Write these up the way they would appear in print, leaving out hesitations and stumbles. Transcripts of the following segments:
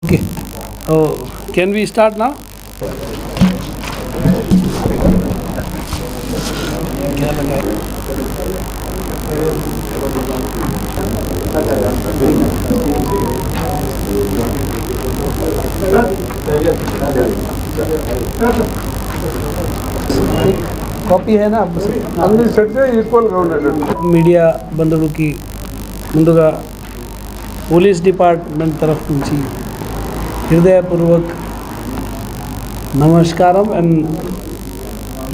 Okay. Oh, can we start now? Copy అయినా అన్ని set ఈక్వల్గా ఉండేటట్టు మీడియా బంధువులకి ముందుగా పోలీస్ డిపార్ట్మెంట్ తరఫు నుంచి హృదయపూర్వక్ నమస్కారం అండ్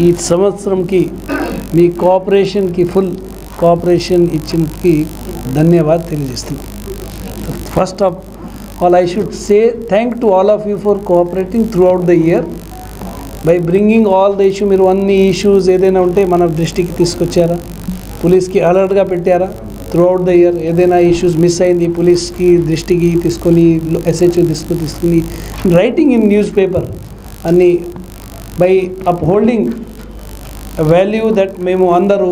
ఈ సంవత్సరంకి మీ కోఆపరేషన్కి ఫుల్ కోఆపరేషన్ ఇచ్చినకి ధన్యవాదాలు తెలియజేస్తున్నాం. First of all I should say thank to all of you for cooperating throughout the year by bringing all the issue. మీరు అన్ని ఇష్యూస్ ఏదైనా ఉంటే మన దృష్టికి తీసుకొచ్చారా, పోలీస్కి అలర్ట్గా పెట్టారా త్రూఅవుట్ ద ఇయర్. ఏదైనా ఇష్యూస్ మిస్ అయింది పోలీస్కి దృష్టికి తీసుకొని SHO తీసుకొని రైటింగ్ ఇన్ న్యూస్ పేపర్ అన్ని బై అప్హోల్డింగ్ వాల్యూ దట్ మేము అందరూ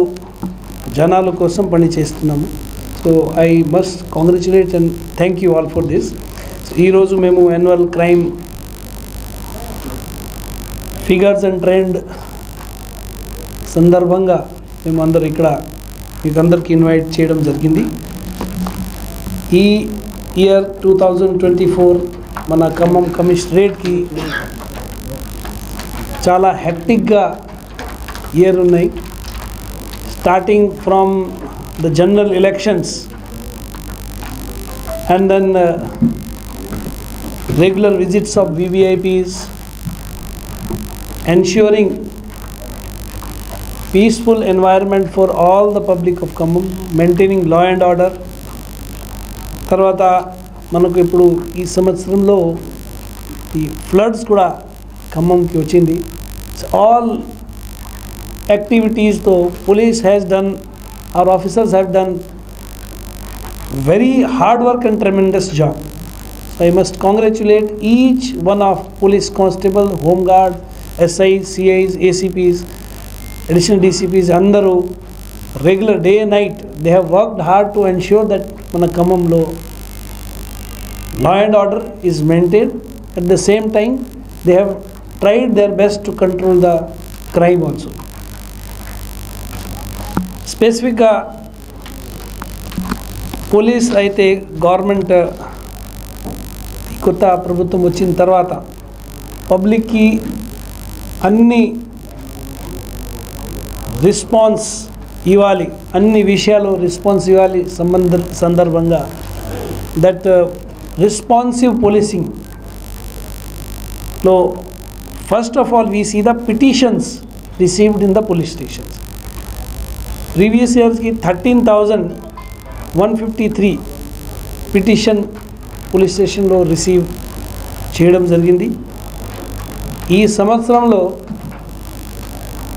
జనాల కోసం పని చేస్తున్నాము. So I must congratulate and thank you all for this. ఈరోజు మేము annual crime figures and trend సందర్భంగా మేము అందరూ ఇక్కడ మీకు అందరికి ఇన్వైట్ చేయడం జరిగింది. ఈ ఇయర్ 2024 మన ఖమ్మం కమిషనరేట్కి చాలా హెక్టిక్గా ఇయర్ ఉన్నాయి. Starting from the general elections and then regular visits of VVIPs, ensuring peaceful environment for all the public of Khammam, maintaining law and order. తర్వాత మనకు ఇప్పుడు ఈ సంవత్సరంలో ఈ ఫ్లడ్స్ కూడా ఖమ్మంకి వచ్చింది. ఆల్ యాక్టివిటీస్తో police has done, our officers have done very hard work and tremendous job. So I must congratulate each one of police constable, home guard, SI, CIs, ACPs, additional DCPs, andaru regular day and night they have worked hard to ensure that mana Khammamlo law and order is maintained. At the same time they have tried their best to control the crime also. స్పెసిఫిక్గా police అయితే government కొత్త ప్రభుత్వం వచ్చిన తర్వాత పబ్లిక్కి అన్ని response ఇవ్వాలి, అన్ని విషయాలు రెస్పాన్స్ ఇవ్వాలి సందర్భంగా దట్ రెస్పాన్సివ్ పోలీసింగ్లో first of all we see the petitions received in the police stations. Previous ఇయర్స్కి 13,153 పిటిషన్ పోలీస్ స్టేషన్లో రిసీవ్ చేయడం జరిగింది. ఈ సంవత్సరంలో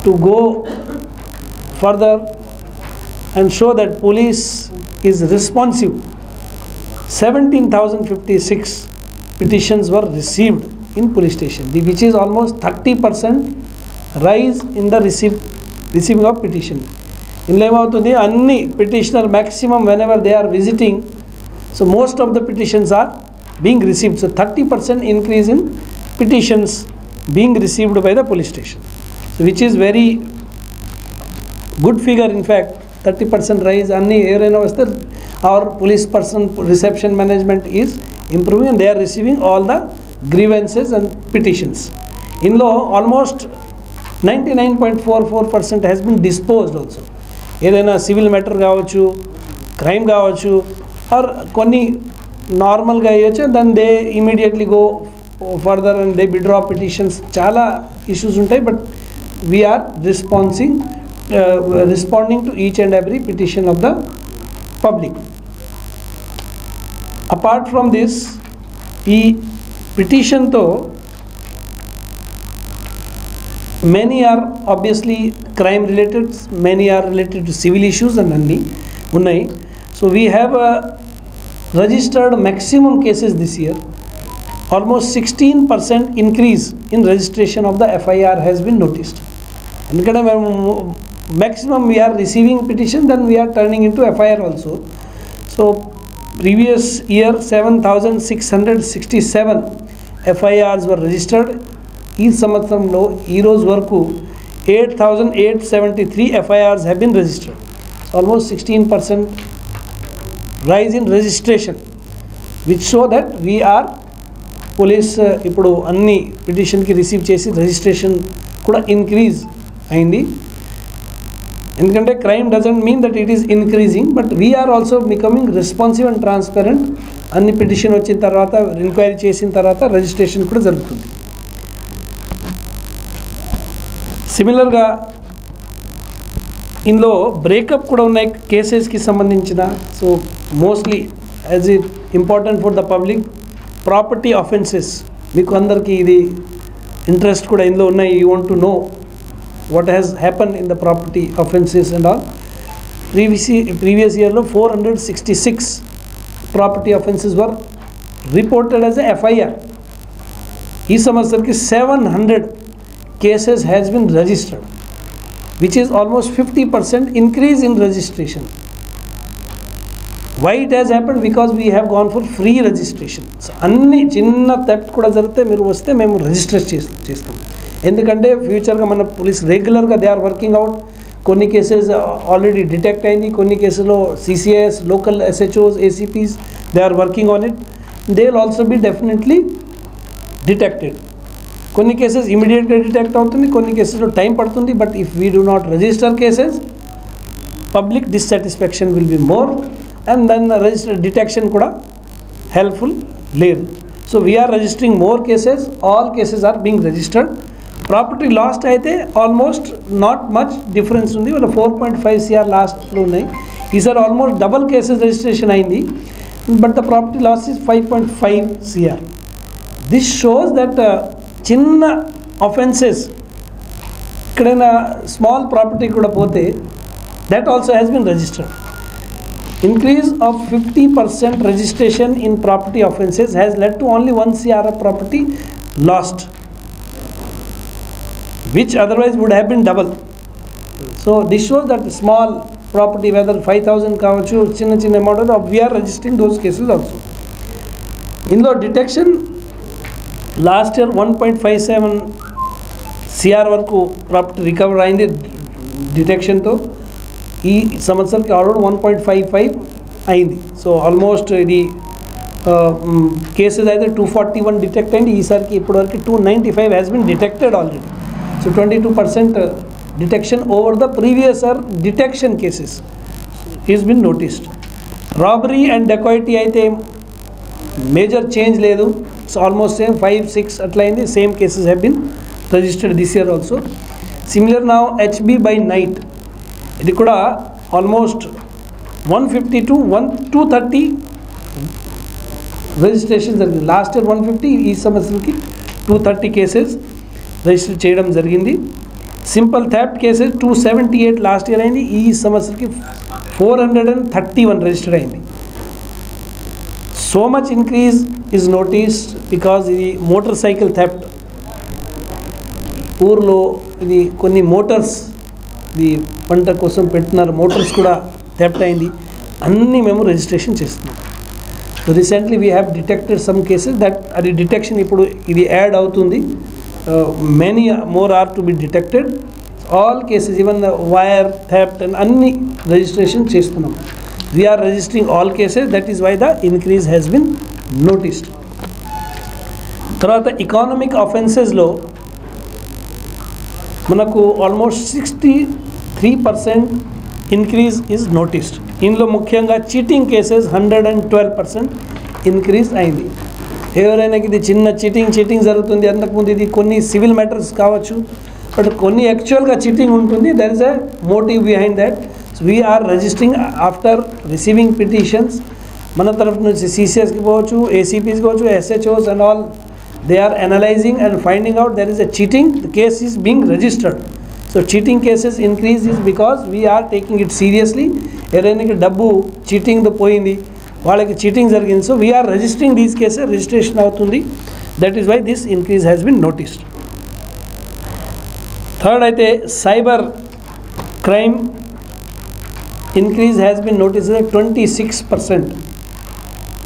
to go further and show that police is responsive, 17,056 petitions were received in police station, which is almost 30% rise in the receiving of petition. ఇందులో ఏమవుతుంది, అన్ని petitioner maximum when ever they are visiting, so most of the petitions are being received. So 30% increase in petitions being received by the police station, so which is very good figure. In fact 30% rise అన్ని ఎవరైనా వస్తే our police person reception management is improving and they are receiving all the grievances and petitions. ఇందులో almost 99.44% has been disposed also. ఏదైనా civil matter కావచ్చు, crime కావచ్చు, or కొన్ని నార్మల్గా అయ్యొచ్చు, then they immediately go further and they withdraw petitions. చాలా issues ఉంటాయి, but we're responding to each and every petition of the public. Apart from this, ఈ పిటిషన్తో many are obviously crime related, many are related to civil issues and anni unnai. So we have registered maximum cases this year. Almost 16% increase in registration of the FIR has been noticed. Endukante maximum we are receiving petition, then we are turning into FIR also. So Previous year 7,667 FIRs were registered. ఈ సంవత్సరంలో ఈ రోజు వరకు 8,873 FIRs have been registered. Almost 16% rise in registration, which show that we are police ఇప్పుడు అన్ని పిటిషన్కి receive చేసి registration కూడా ఇంక్రీజ్ అయింది. ఎందుకంటే crime doesn't mean that it is increasing, but we are also becoming responsive and transparent. అన్ని petition వచ్చిన తర్వాత ఎంక్వైరీ చేసిన తర్వాత రిజిస్ట్రేషన్ కూడా జరుగుతుంది. సిమిలర్గా ఇందులో బ్రేకప్ కూడా ఉన్నాయి కేసెస్కి సంబంధించిన. So mostly as it important for the public property offences, మీకు అందరికీ ఇది ఇంట్రెస్ట్ కూడా ఇందులో ఉన్నాయి. You want to know what has happened in the property offences and all. Previous year lo 466 property offences were reported as a FIR. Ee samvatsarki 700 cases has been registered, which is almost 50% increase in registration. Why it has happened? Because we have gone for free registration. So anni chinna theft kuda jarute meeru vaste memu register chestam. ఎందుకంటే ఫ్యూచర్గా మన police రెగ్యులర్గా they are working out. కొన్ని cases already detect అయింది, కొన్ని కేసులో CCIS, local SHOs, ACPs they are working on it. They will also be definitely detected. కొన్ని cases ఇమీడియట్గా detect అవుతుంది, కొన్ని కేసెస్లో టైం పడుతుంది. But if we do not register cases, public dissatisfaction will be more and then register detection కూడా helpful లేదు. So we are registering more cases, all cases are being registered. Property last అయితే almost not much difference ఉంది. వాళ్ళ 4.5 CR లాస్ట్లో ఉన్నాయి. ఈసారి almost double cases registration అయింది, but the property loss is 5.5 CR. This shows that చిన్న offences ఎక్కడైనా small property కూడా పోతే that also has been registered. Increase of 50% registration in property offences has led to only 1 CR of property lost, which otherwise would have been double. So this shows that small property, whether 5,000 kavachu chinna amount of, we are registering those cases also. In the detection, last year 1.57 CR వరకు property recover అయింది డిటెక్షన్తో. ఈ సంవత్సరానికి already 1.55 అయింది. So almost ఇది cases అయితే 241 detect అయింది. ఈసారికి ఇప్పటివరకు 295 has been detected already. So 22% detection over the previous year detection cases is bin noticed. Robbery and dacoity అయితే మేజర్ చేంజ్ లేదు. సో ఆల్మోస్ట్ సేమ్ 5-6 అట్లా అయింది. Same cases have been registered this year also. Similar now HB by night, ఇది కూడా almost 150 to 230 registration జరిగింది. Last year 150, ఈ సంవత్సరంకి 230 cases register చేయడం జరిగింది. Simple theft cases 278 last year అయింది, ఈ సంవత్సరంకి 431 రిజిస్టర్ అయింది. So much increase is noticed because ఇది మోటార్ సైకిల్ థెఫ్ట్. ఊర్లో ఇది కొన్ని మోటార్స్, ఇది పంట కోసం పెట్టినారు, మోటార్స్ కూడా థెఫ్ట్ అయింది. అన్నీ మేము రిజిస్ట్రేషన్ చేస్తున్నాం. So recently we have detected some cases that అది డిటెక్షన్ ఇప్పుడు ఇది యాడ్ అవుతుంది. Many more are to be detected. All cases even wire theft and అన్ని రిజిస్ట్రేషన్ చేస్తున్నాం. We are registering all cases, that is why the increase has been noticed. తర్వాత economic అఫెన్సెస్లో మనకు almost 63% increase is noticed. ఇందులో ముఖ్యంగా cheating cases 112% increase అయింది. ఎవరైనా ఇది చిన్న చీటింగ్ జరుగుతుంది, అంతకుముందు ఇది కొన్ని సివిల్ మ్యాటర్స్ కావచ్చు, బట్ కొన్ని యాక్చువల్గా చీటింగ్ ఉంటుంది. There is a motive behind that. So we are registering after receiving petitions. మన తరఫు నుంచి CCSకి పోవచ్చు, ACPs కావచ్చు, SHOs and all. They are analyzing and finding out there is a cheating. The case is being registered. So cheating cases increase is because we are taking it seriously. ఎవరైనా డబ్బు చీటింగ్తో పోయింది, వాళ్ళకి cheating జరిగింది, so we are registering these cases, registration అవుతుంది. That is why this increase has been noticed. Third అయితే cyber crime increase has been noticed 26%.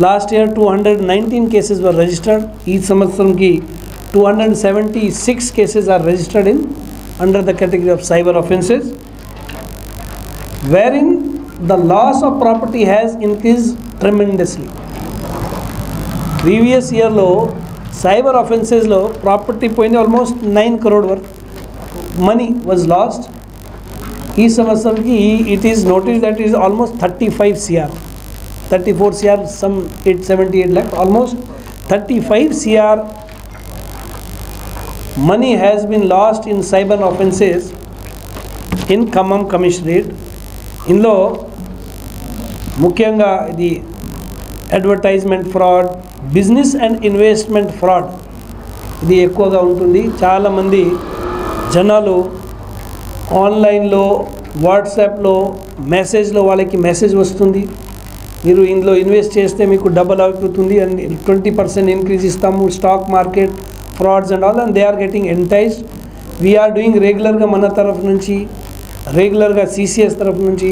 Last year 219 cases were registered. ఈ సంవత్సరంకి 276 cases are registered in under the category of cyber offences, wherein the loss of property has increased tremendously. Previous year lo cyber offences lo property poindi almost 9 crore worth money was lost. Ee samvatsaramki it is noticed that it is almost 35 crore, 34 crore, some 878 lakh, almost 35 crore money has been lost in cyber offences in Khammam Commissionerate. ఇందులో ముఖ్యంగా ఇది advertisement fraud, business and investment fraud ఇది ఎక్కువగా ఉంటుంది. చాలామంది జనాలు ఆన్లైన్లో, వాట్సాప్లో, మెసేజ్లో వాళ్ళకి మెసేజ్ వస్తుంది, మీరు ఇందులో ఇన్వెస్ట్ చేస్తే మీకు డబల్ అవుతుంది అండ్ 20% ఇంక్రీజ్ ఇస్తాము, stock market frauds and all, and they are getting enticed. We are doing regularగా మన తరఫు నుంచి, రెగ్యులర్గా CCS తరఫు నుంచి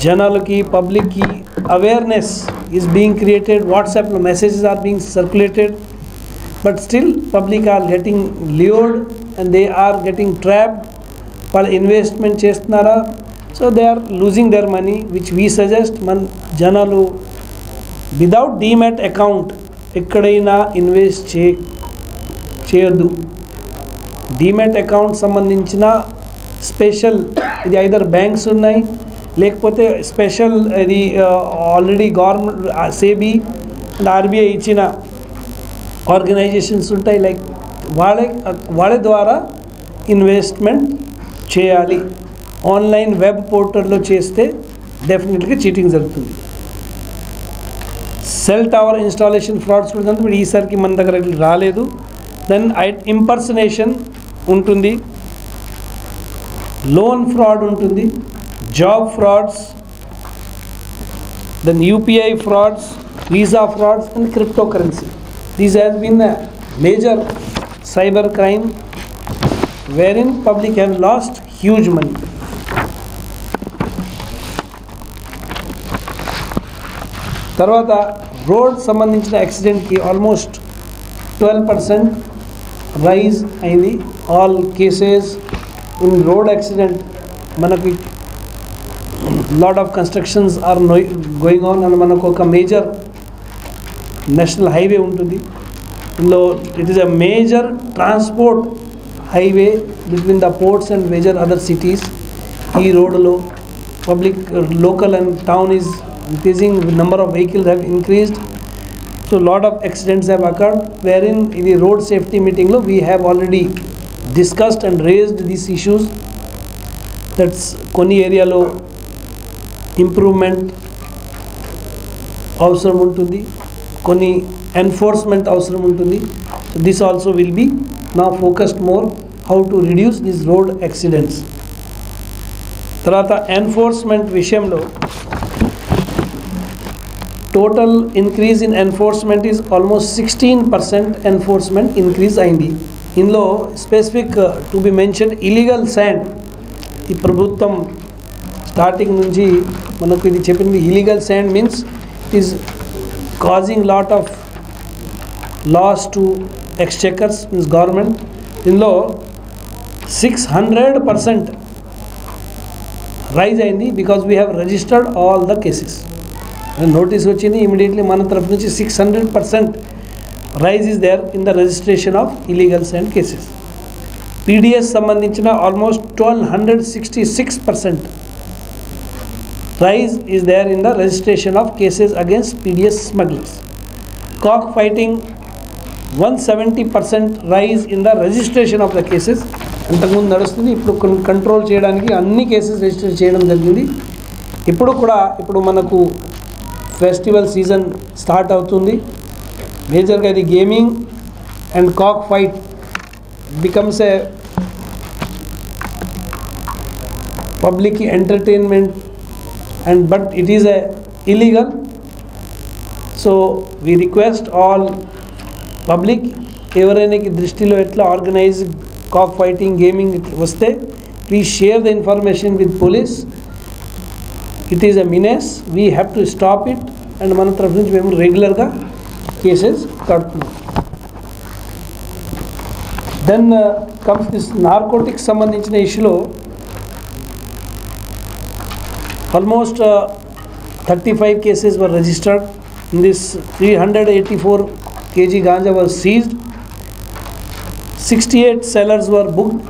జనాలకి, పబ్లిక్కి అవేర్నెస్ ఈజ్ బీయింగ్ క్రియేటెడ్. వాట్సాప్లో messages are being circulated, but still public are getting lured and they are getting trapped. వాళ్ళు ఇన్వెస్ట్మెంట్ చేస్తున్నారా, so they are losing their money, which we suggest మన జనాలు విదౌట్ డీమ్యాట్ అకౌంట్ ఎక్కడైనా invest చేయొద్దు. Demat account సంబంధించిన special ఇది either banks ఉన్నాయి, లేకపోతే స్పెషల్ ఇది already government SEBI and RBI ఇచ్చిన ఆర్గనైజేషన్స్ ఉంటాయి, లైక్ వాళ్ళ ద్వారా ఇన్వెస్ట్మెంట్ చేయాలి. ఆన్లైన్ వెబ్ పోర్టల్లో చేస్తే డెఫినెట్గా చీటింగ్ జరుగుతుంది. సెల్ టవర్ ఇన్స్టాలేషన్ ఫ్రాడ్స్ కూడా బట్ ఈసారికి మన దగ్గర రాలేదు. దెన్ ఇంపర్సనేషన్ ఉంటుంది, లోన్ ఫ్రాడ్ ఉంటుంది, job frauds, then UPI frauds, visa frauds and crypto currency. These has been the major cyber crime wherein public have lost huge money. తర్వాత road సంబంధించిన యాక్సిడెంట్కి ఆల్మోస్ట్ 12% రైజ్ అయింది. All cases in road accident మనకి lot of constructions are going on and మనకు ఒక major national highway ఉంటుంది. ఇందులో it is a major transport highway between the ports and major other cities. ఈ రోడ్లో public local and town is increasing, number of vehicles have increased, so lot of accidents have occurred, wherein in the road safety meeting lo we have already discussed and raised these issues. That's koni area lo improvement avsaram untundi, koni enforcement avsaram untundi. So this also will be now focused more how to reduce these road accidents. Tarata enforcement vishayamlo total increase in enforcement is almost 16% enforcement increase అయింది. ఇందులో specific to be mention illegal sand. ఈ ప్రభుత్వం starting నుంచి మనకు ఇది చెప్పింది, illegal sand means it is causing lot of loss to exchequers means government. ఇందులో 600% rise అయింది because we have registered all the cases. Notice వచ్చింది, ఇమీడియట్లీ మన తరఫు నుంచి 600% rise is there in the registration of illegal sand cases. PDS సంబంధించిన almost 1266% rise is there in the registration of cases against PDS smugglers. Cock fighting 170% rise in the registration of the cases. అంతకుముందు నడుస్తుంది, ఇప్పుడు control చేయడానికి అన్ని cases register చేయడం జరిగింది. ఇప్పుడు మనకు ఫెస్టివల్ సీజన్ స్టార్ట్ అవుతుంది. మేజర్గా ఇది gaming and cock fight becomes a public entertainment and but it is a illegal. So we request all public ఎవరైనా దృష్టిలో ఎట్లా ఆర్గనైజ్ కాక్ ఫైటింగ్ గేమింగ్ వస్తే please share the information with police. It is a menace, we have to stop it and మన తరఫు నుంచి మేము రెగ్యులర్గా cases కడుతున్నాం. దెన్ కమ్స్ దిస్ నార్కోటిక్స్ సంబంధించిన ఇష్యూలో almost 35 cases were registered. In this 384 kg ganja was seized. 68 sellers were booked.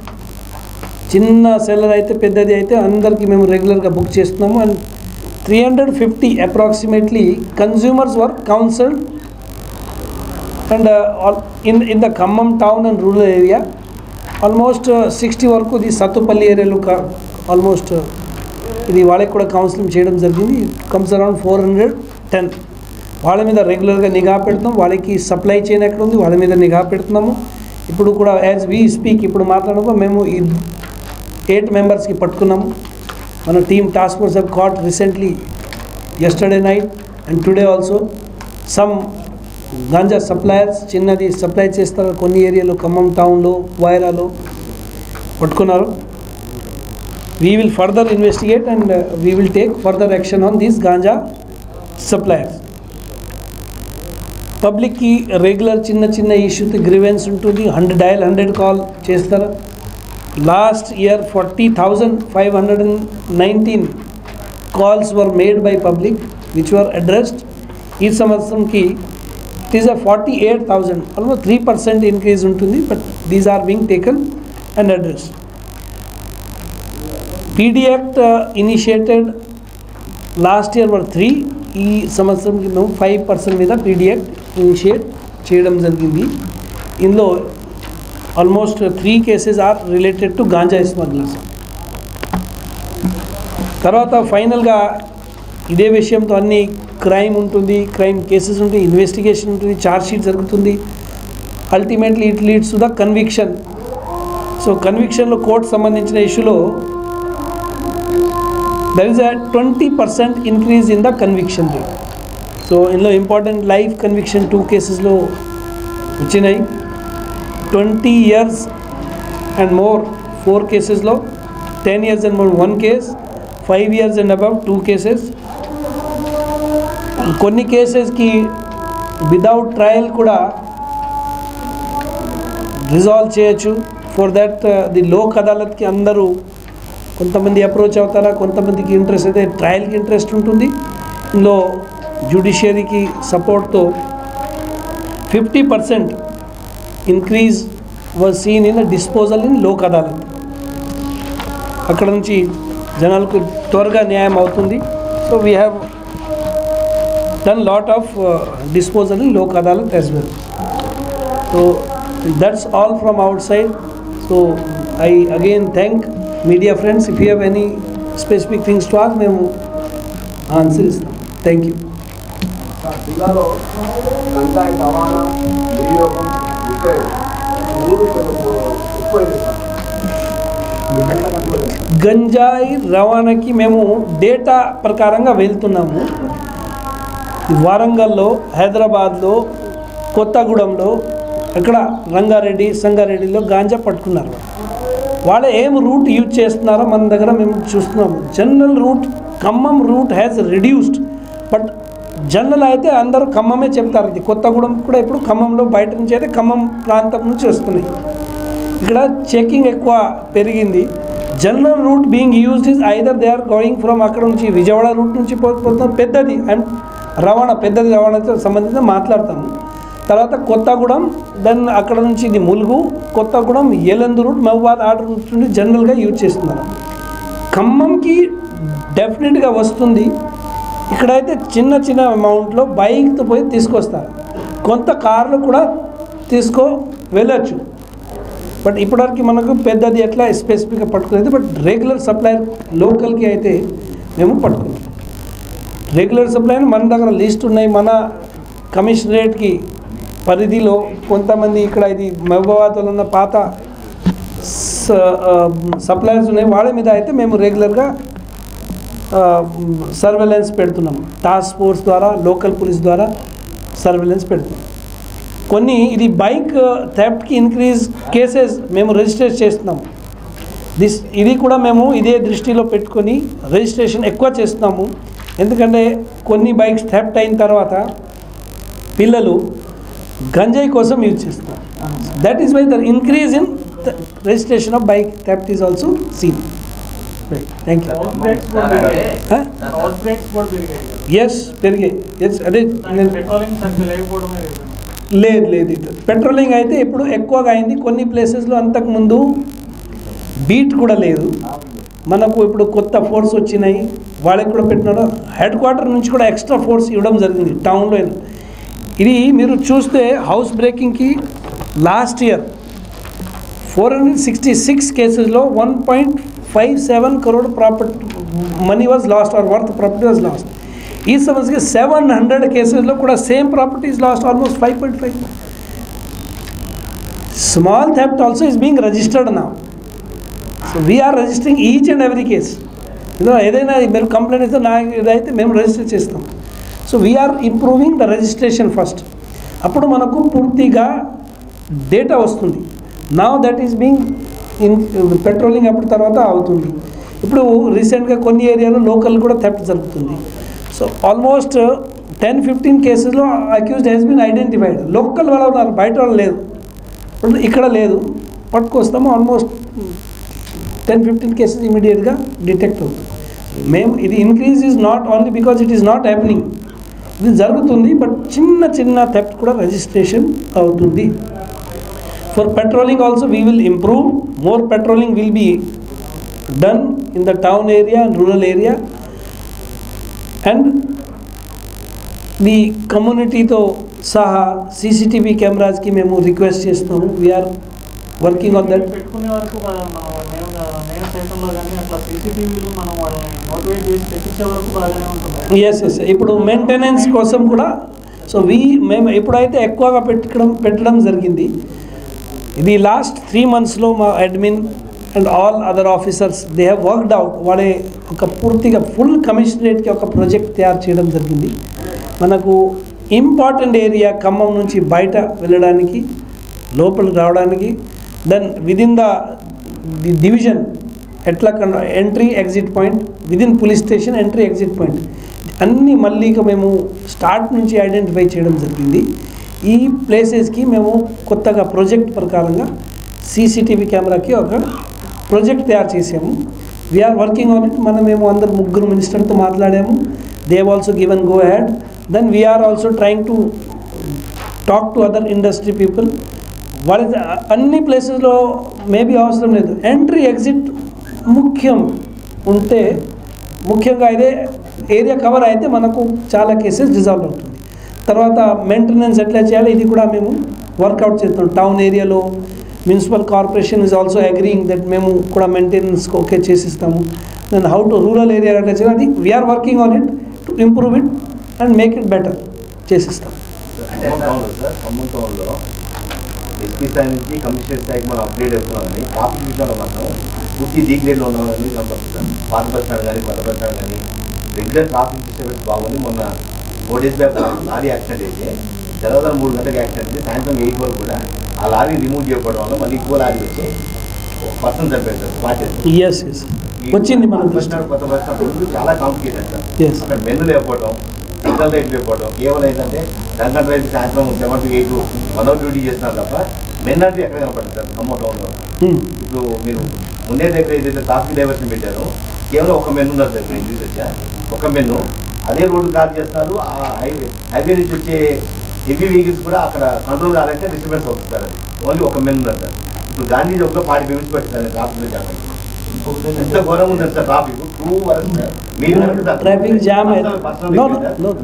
చిన్న seller అయితే పెద్దది అయితే అందరికీ మేము రెగ్యులర్గా బుక్ చేస్తున్నాము. And 350 approximately consumers were counselled and in the Khammam town and rural area. Almost 60 వరకు ఇది సత్తుపల్లి ఏరియాలో ఆల్మోస్ట్ ఇది వాళ్ళకి కూడా కౌన్సిలింగ్ చేయడం జరిగింది. Comes around 410. వాళ్ళ మీద రెగ్యులర్గా నిఘా పెడుతున్నాం. వాళ్ళకి సప్లై చైన్ ఎక్కడ ఉంది వాళ్ళ మీద నిఘా పెడుతున్నాము. ఇప్పుడు కూడా యాజ్ వీ స్పీక్ ఇప్పుడు మాట్లాడడం మేము 8 మెంబర్స్కి పట్టుకున్నాము. మన team task force have caught recently yesterday night and today also some ganja suppliers చిన్నది సప్లై చేస్తారు కొన్ని ఏరియాలో ఖమ్మం టౌన్లో వైరాలో పట్టుకున్నారు. We will further investigate and we will take further action on these ganja suppliers. Public ki regular చిన్న issue తో grievance ఉంటుంది. 100 call చేస్తారు. Last year 40,519 calls were made by public which were addressed. ఈ సంవత్సరంకి it is a 48,000 almost 3% increase ఉంటుంది. But these are being taken and addressed. PD Act initiated last year were 3. ఈ సంవత్సరంకి మేము 5% మీద PD Act initiate చేయడం జరిగింది. ఇందులో almost 3 cases are related to ganja smugglers. తర్వాత ఫైనల్గా ఇదే విషయంతో అన్ని క్రైమ్ ఉంటుంది, క్రైమ్ కేసెస్ ఉంటుంది, ఇన్వెస్టిగేషన్ ఉంటుంది, ఛార్జ్ షీట్ జరుగుతుంది. Ultimately it leads to the conviction. So కన్విక్షన్లో కోర్టు సంబంధించిన ఇష్యూలో there is a 20% increase in the conviction rate. So ఇందులో ఇంపార్టెంట్ లైఫ్ కన్విక్షన్ 2 కేసెస్లో వచ్చినాయి. 20 years and more 4 కేసెస్లో, 10 years and more 1 case, 5 years and above 2 cases. కొన్ని కేసెస్కి without trial కూడా resolve చేయొచ్చు. ఫర్ దట్ ది లోక్ అదాలత్కి అందరూ కొంతమంది అప్రోచ్ అవుతారా, కొంతమందికి ఇంట్రెస్ట్ అయితే ట్రయల్కి ఇంట్రెస్ట్ ఉంటుంది. ఇందులో జ్యుడిషియరీకి సపోర్ట్తో 50% increase was scene in disposal in Lok Adalat. అక్కడ నుంచి జనాలకు త్వరగా న్యాయం అవుతుంది. So we have done lot of disposal in Lok Adalat as well. So that's all from out side. So I again thank media friends. If you have any specific things to ask, మేము answer ఇస్తాం. Thank you. జిల్లాలో గంజాయి రవాణా వినియోగం గంజాయి రవాణాకి మేము data ప్రకారంగా వెళ్తున్నాము. వరంగల్లో, హైదరాబాద్లో, కొత్తగూడెంలో, అక్కడ రంగారెడ్డి, సంగారెడ్డిలో గాంజా పట్టుకున్నారు. వాళ్ళ ఏం రూట్ యూజ్ చేస్తున్నారో మన దగ్గర మేము చూస్తున్నాము. General route Khammam route has reduced. But general అయితే అందరూ ఖమ్మమే చెప్తారు. ఇది కొత్తగూడెం కూడా ఇప్పుడు ఖమ్మంలో బయట నుంచి అయితే ఖమ్మం ప్రాంతం నుంచి వస్తున్నాయి. ఇక్కడ చెకింగ్ ఎక్కువ పెరిగింది. General route being used is either they are going from అక్కడ నుంచి విజయవాడ రూట్ నుంచి పోతున్నారు. పెద్దది అండ్ పెద్దది రవాణాతో సంబంధించి మాట్లాడతాము. తర్వాత కొత్తగూడెం, దెన్ అక్కడ నుంచి ఇది ములుగు, కొత్తగూడెం, ఏలందు రూట్, మహబూబాద్ ఆర్డర్ రూట్ నుండి జనరల్గా యూజ్ చేస్తున్నారు. ఖమ్మంకి డెఫినెట్గా వస్తుంది. ఇక్కడైతే చిన్న అమౌంట్లో బైక్తో పోయి తీసుకొస్తారు. కొంత కార్లు కూడా వెళ్ళొచ్చు. బట్ ఇప్పటివరకు మనకు పెద్దది ఎట్లా స్పెసిఫిక్గా పట్టుకునేది. బట్ రెగ్యులర్ సప్లై లోకల్కి అయితే మేము పట్టుకున్నాం. రెగ్యులర్ సప్లై మన దగ్గర లిస్ట్ ఉన్నాయి. మన కమిషనరేట్కి పరిధిలో కొంతమంది ఇక్కడ ఇది మహబూబాబాద్లో ఉన్న పాత సప్లైర్స్ ఉన్నాయి. వాళ్ళ మీద అయితే మేము రెగ్యులర్గా సర్వేలెన్స్ పెడుతున్నాము. టాస్క్ ఫోర్స్ ద్వారా, లోకల్ పోలీస్ ద్వారా సర్వేలెన్స్ పెడుతున్నాం. కొన్ని ఇది బైక్ థెఫ్ట్కి ఇంక్రీజ్ కేసెస్ మేము రిజిస్టర్ చేస్తున్నాము. ఇది కూడా మేము ఇదే దృష్టిలో పెట్టుకొని రిజిస్ట్రేషన్ ఎక్కువ చేస్తున్నాము. ఎందుకంటే కొన్ని బైక్స్ థెఫ్ట్ అయిన తర్వాత పిల్లలు గంజాయి కోసం యూజ్ చేస్తున్నారు. That is why the increase in registration of bike theft is also seen. Thank you. Yes పెరిగాయి. ఎస్ అదే లేదు లేదు పెట్రోలింగ్ అయితే ఇప్పుడు ఎక్కువగా అయింది. కొన్ని ప్లేసెస్లో అంతకుముందు బీట్ కూడా లేదు. మనకు ఇప్పుడు కొత్త ఫోర్స్ వచ్చినాయి, వాళ్ళకి కూడా పెట్టినారు. హెడ్ క్వార్టర్ నుంచి కూడా ఎక్స్ట్రా ఫోర్స్ ఇవ్వడం జరిగింది టౌన్లో. ఇది మీరు చూస్తే హౌస్ బ్రేకింగ్కి లాస్ట్ ఇయర్ 466 కేసెస్లో 1.57 crore property money was lost or worth property was lost. ఈ సంవత్సరంకి 700 కేసెస్లో కూడా same property is lost almost 5.5. Small theft also is being registered now. So we are registering each and every case. ఏదైనా మీరు complaint అయితే ఇదైతే మేము రిజిస్టర్ చేస్తాం. So we are improving the registration first. అప్పుడు మనకు పూర్తిగా డేటా వస్తుంది. Now that is being patrolling అప్పుడు తర్వాత అవుతుంది. ఇప్పుడు రీసెంట్గా కొన్ని ఏరియాలో లోకల్ కూడా థెఫ్ట్ జరుగుతుంది. సో ఆల్మోస్ట్ 10-15 కేసెస్లో accused has been identified. Local వాళ్ళు ఉన్నారు, బయట వాళ్ళు లేదు. ఇక్కడ లేదు, పట్టుకొస్తాము. ఆల్మోస్ట్ 10-15 కేసెస్ ఇమీడియట్గా డిటెక్ట్ అవుతుంది. మేము ఇది increase is not only because it is not happening. ఇది జరుగుతుంది, బట్ చిన్న చిన్న థెఫ్ట్ కూడా రిజిస్ట్రేషన్ అవుతుంది. For patrolling also we will improve. More patrolling will be done in the town area and rural area. And the కమ్యూనిటీతో సహా CCTV కెమెరాస్కి మేము రిక్వెస్ట్ చేస్తున్నాము. We are working on that. పెట్టుకునే వరకు నేను స్టేషన్లో కానీ అట్లా సీసీటీవీలు మనం వాళ్ళని మోటివేట్ చేసి తెప్పించే వరకు బాగానే ఉంటుంది. ఎస్ ఇప్పుడు మెయింటెనెన్స్ కోసం కూడా. సో మేము ఎప్పుడైతే ఎక్కువగా పెట్టడం జరిగింది, ఇది లాస్ట్ 3 monthsలో మా admin and all other officers they have worked out. వాడే ఒక పూర్తిగా ఫుల్ కమిషనరేట్కి ఒక ప్రాజెక్ట్ తయారు చేయడం జరిగింది. మనకు ఇంపార్టెంట్ ఏరియా ఖమ్మం నుంచి బయట వెళ్ళడానికి, లోపలికి రావడానికి, దెన్ విదిన్ ద డివిజన్ ఎట్లా entry exit point, within police station entry exit point అన్నీ మళ్ళీ మేము స్టార్ట్ నుంచి ఐడెంటిఫై చేయడం జరిగింది. ఈ ప్లేసెస్కి మేము కొత్తగా ప్రాజెక్ట్ ప్రకారంగా సీసీటీవీ కెమెరాకి ఒక ప్రాజెక్ట్ తయారు చేసాము. We are working on it. మేము అందరు 3 మినిస్టర్తో మాట్లాడాము. They have also given go ahead. Then we are also trying to talk to other industry people. వాళ్ళ అన్ని ప్లేసెస్లో మేబీ అవసరం లేదు, ఎంట్రీ ఎగ్జిట్ ముఖ్యం ఉంటే, ముఖ్యంగా ఇదే ఏరియా కవర్ అయితే మనకు చాలా కేసెస్ రిజాల్వ్ అవుతుంది. తర్వాత మెయింటెనెన్స్ ఎట్లా చేయాలి ఇది కూడా మేము వర్కౌట్ చేస్తాం. టౌన్ ఏరియాలో municipal corporation is also agreeing that మేము కూడా మెయింటెనెన్స్కి ఓకే చేసిస్తాము. Then how to rural area ఎట్లా చేయాలి అది we're working on it to improve it and make it better చేసిస్తాం. ఖమ్మం టౌన్లో ఎస్పీ స్థాయి నుంచి కమిషనర్ స్థాయికి మనం అప్గ్రేడ్ అవుతున్నామని ట్రాఫిక్ విషయంలో మాత్రం పూర్తి డీగ్రేడ్లో ఉన్నామని కనపడుతుంది. పాత బస్ స్టాండ్ కానీ కొత్త బస్ స్టాండ్ కానీ రెగ్యులర్ ట్రాఫిక్ డిస్టర్బెన్స్ బాగుంది. మొన్న 4 days బ్యాక్ లారీ యాక్సిడెంట్ అయితే తెల్లవారు 3 గంటలకు యాక్సిడెంట్ అయితే సాయంత్రం 8 వరకు కూడా ఆ లారీ రిమూవ్ చేయకపోవడం వల్ల మళ్ళీ ఇంకో లారీ వచ్చి పర్సన్ చనిపోయింది. వచ్చింది మన బస్ స్టాండ్ కొత్త బస్ స్టాండ్ చాలా కాంప్లికేటెడ్ సార్. అక్కడ మెన్ను లేకపోవడం, డంకన్ రైట్ లేకపోవడం, కేవలం ఏంటంటే డంకన్ రైట్ సాయంత్రం 7 to 8 1 hour డ్యూటీ చేస్తున్నారు తప్ప మెన్ అంటే ఎక్కడ కనపడుతుంది సార్ ఖమ్మం టౌన్లో. ఇప్పుడు మీరు ముందే దగ్గర ఏదైతే ట్రాఫిక్ డైవర్షన్ పెట్టారో కేవలం ఒక మెన్ ఉన్నారు సార్. నేను చూసి వచ్చా ఒక మెన్ను అదే రోడ్డు క్రాస్ చేస్తారు. ఆ హైవే నుంచి వచ్చే హెవీ వెహికల్స్ కూడా అక్కడ కంట్రోల్ కావాలంటే డిస్టర్బెన్స్ అవుతుంది సార్. అది ఓన్లీ ఒక మెన్ ఉన్నారు సార్. ఇప్పుడు గాంధీ చౌక్లో 40 minutes పట్టింది ట్రాఫిక్ జామ్. ఎంత ఘోరంగా ఉంది sir traffic. 2 hours traffic jam.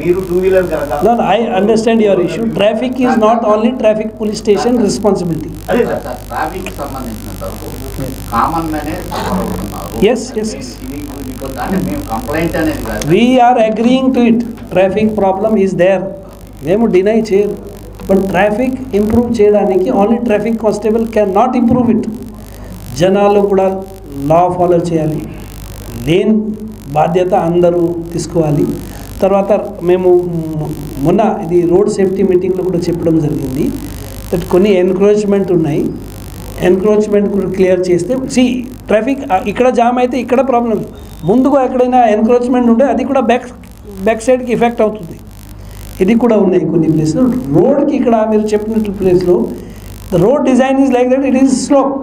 మీరు 2-wheeler కనుక. No, I understand your issue. Traffic is not only traffic police station responsibility. అదే సార్ ట్రాఫిక్ సంబంధించినంత వరకు కామన్ మ్యానే అవుతున్నారు. Yes. మేము కంప్లైంట్ అనేది కాదు. We are agreeing to it. Traffic problem is there. మేము డినై చేయరు. బట్ ట్రాఫిక్ ఇంప్రూవ్ చేయడానికి only traffic constable can not improve it. జనాలు కూడా లా ఫాలో చేయాలి. లేన్ బాధ్యత అందరూ తీసుకోవాలి. తర్వాత మేము మొన్న ఇది రోడ్ సేఫ్టీ మీటింగ్లో కూడా చెప్పడం జరిగింది దట్ కొన్ని ఎన్క్రోచ్మెంట్ ఉన్నాయి. ఎన్క్రోచ్మెంట్ కూడా క్లియర్ చేస్తే ట్రాఫిక్ ఇక్కడ జామ్ అయితే ఇక్కడ ప్రాబ్లం, ముందుగా ఎక్కడైనా ఎన్క్రోచ్మెంట్ ఉంటే అది కూడా బ్యాక్ బ్యాక్ సైడ్కి ఎఫెక్ట్ అవుతుంది. ఇది కూడా ఉన్నాయి కొన్ని ప్లేస్లో. రోడ్కి ఇక్కడ మీరు చెప్పినట్లు ప్లేస్లో the road design is like that, it is slope.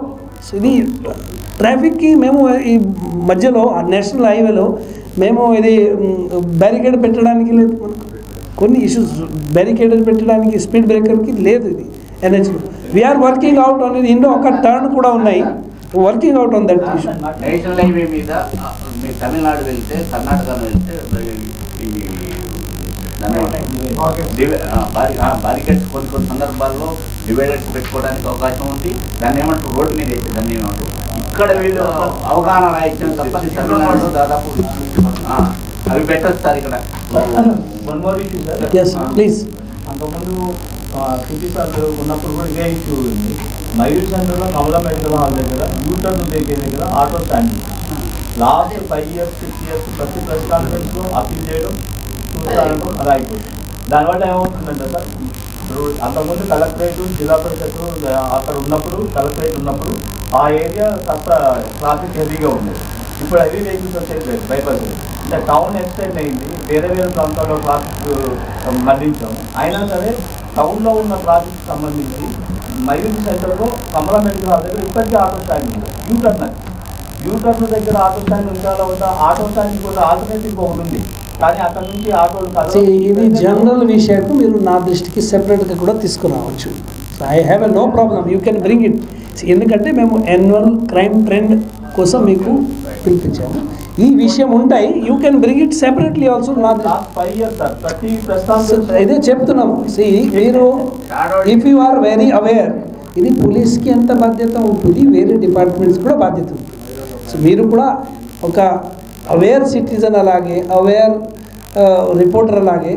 So ఇది ట్రాఫిక్కి మేము ఈ మధ్యలో నేషనల్ హైవేలో మేము ఇది బ్యారికేడ్ పెట్టడానికి లేదు, మనకు కొన్ని ఇష్యూస్ బ్యారికేడ్ పెట్టడానికి స్పీడ్ బ్రేకర్కి లేదు. ఇది ఎన్హెచ్లో వీఆర్ వర్కింగ్ అవుట్ ఆన్ ఇది. ఇందులో ఒక టర్న్ కూడా ఉన్నాయి, working out on that issue. National highway మీద మీరు తమిళనాడు వెళ్తే, కర్ణాటక వెళ్తే బారికేడ్స్ కొన్ని సందర్భాల్లో డివైడర్స్ పెట్టుకోవడానికి అవకాశం ఉంది. దాన్ని ఏమంటారు, రోడ్డు మీద వేస్తే దాన్ని ఏమంటారు. ఇక్కడ వీళ్ళు అవగాహన రాయించడం తప్ప తమిళనాడు దాదాపు అవి పెట్టొస్తారు. ఇక్కడ ప్లీజ్ అంతకుముందు సిటీ సార్ ఉన్నప్పుడు కూడా ఇదే ఇష్యూ ఉంది. మైసూర్ సెంటర్లో కమలా మెడికల్ హాల్ దగ్గర యూటర్న్ దగ్గర auto stand last 5 years 6 years ప్రతి ప్రెస్ కాన్ఫరెన్స్లో అప్పీల్ చేయడం చూస్తాను, అలా అయిపోతుంది. దానివల్ల ఏమవుతుందంటే సార్, ఇప్పుడు అంతకుముందు కలెక్టరేట్ జిల్లా పరిషత్ అక్కడ ఉన్నప్పుడు కలెక్టరేట్ ఉన్నప్పుడు ఆ ఏరియా కాస్త ట్రాఫిక్ హెవీగా ఉండేది. ఇప్పుడు హెవీ వెహికల్స్ వచ్చేది బైపాస్. అంటే టౌన్ ఎక్స్టెండ్ అయింది, వేరే వేరే ప్రాంతాల్లో ట్రాఫిక్ మళ్లించాము. అయినా సరే టౌన్లో ఉన్న ట్రాఫిక్ సంబంధించి మైసూర్ సెంటర్లో కమలా మెడికల్ హాల్ దగ్గర ఇప్పటికీ ఆటో స్టాండ్ ఉంది. యూటర్న్ దగ్గర ఆటో స్టాండ్ ఉంచాల వద్ద, ఆటో స్టాండ్ కూడా ఆల్టర్నేటివ్ ఒకటి ఉంది, కానీ అక్కడ నుంచి ఆటోలు ఇది జనరల్ విషయానికి మీరు నా దృష్టికి సెపరేట్గా కూడా తీసుకురావచ్చు. So I have a no problem, you can bring it. ఎందుకంటే మేము యాన్యువల్ క్రైమ్ ట్రెండ్ కోసం మీకు పిలిపించాము. ఈ విషయం ఉంటాయి, you can bring it separately also. నా ఇదే చెప్తున్నాము. మీరు if you are very aware, ఇది పోలీస్కి ఎంత బాధ్యత ఉంటుంది, వేరే డిపార్ట్మెంట్స్ కూడా బాధ్యత ఉంటుంది. సో మీరు కూడా ఒక అవేర్ సిటిజన్ అలాగే అవేర్ రిపోర్టర్ అలాగే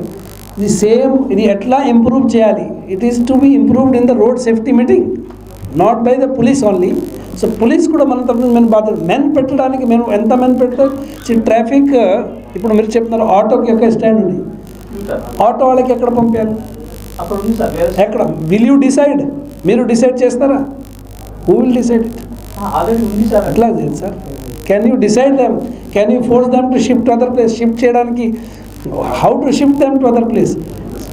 ఇది సేమ్, ఇది ఎట్లా ఇంప్రూవ్ చేయాలి, it is to be improved in the road safety meeting, not by the police only. So police కూడా మన తరఫున మేము బాధ్యత. మెన్ పెట్టడానికి మేము ఎంత మెన్ పెట్టాం. ట్రాఫిక్ ఇప్పుడు మీరు చెప్తున్నారు ఆటోకి ఒక స్టాండ్ ఉంది, ఆటో వాళ్ళకి ఎక్కడ పంపారు, అక్కడ ఉంది సార్. ఎక్కడ విల్ యూ డిసైడ్, మీరు డిసైడ్ చేస్తారా, who will decide it? Already ఉంది సార్. అట్లా లేదు sir. Can you decide them, can you force them to shift to other place? Shift చేయడానికి how to shift them to other place?